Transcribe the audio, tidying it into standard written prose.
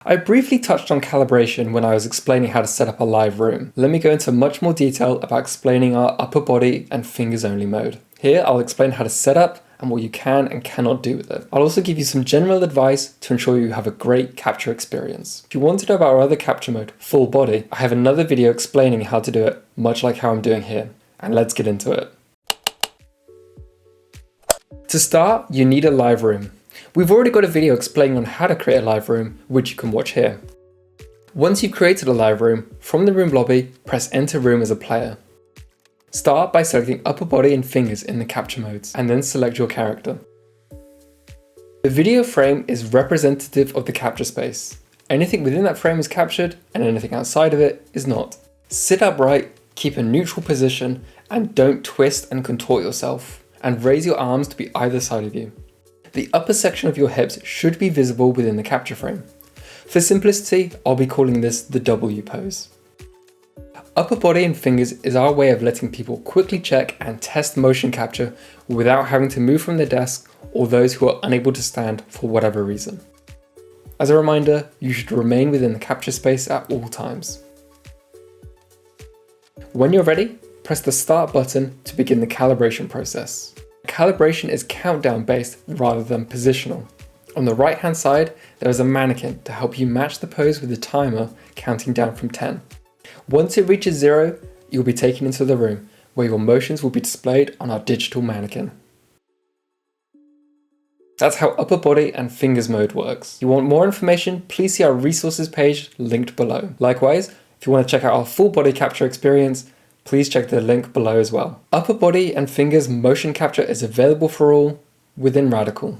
I briefly touched on calibration when I was explaining how to set up a live room. Let me go into much more detail about explaining our upper body and fingers only mode. Here I'll explain how to set up and what you can and cannot do with it. I'll also give you some general advice to ensure you have a great capture experience. If you want to know about our other capture mode, full body, I have another video explaining how to do it, much like how I'm doing here. And let's get into it. To start, you need a live room. We've already got a video explaining on how to create a live room, which you can watch here. Once you've created a live room, from the room lobby, press enter room as a player. Start by selecting upper body and fingers in the capture modes, and then select your character. The video frame is representative of the capture space. Anything within that frame is captured, and anything outside of it is not. Sit upright, keep a neutral position, and don't twist and contort yourself, and raise your arms to be either side of you. The upper section of your hips should be visible within the capture frame. For simplicity, I'll be calling this the W pose. Upper body and fingers is our way of letting people quickly check and test motion capture without having to move from their desk or those who are unable to stand for whatever reason. As a reminder, you should remain within the capture space at all times. When you're ready, press the start button to begin the calibration process. Calibration is countdown based rather than positional. On the right hand side, there is a mannequin to help you match the pose with the timer counting down from 10. Once it reaches 0, you'll be taken into the room where your motions will be displayed on our digital mannequin. That's how upper body and fingers mode works. If you want more information, please see our resources page linked below. Likewise, if you want to check out our full body capture experience, please check the link below as well. Upper body and fingers motion capture is available for all within RADiCAL.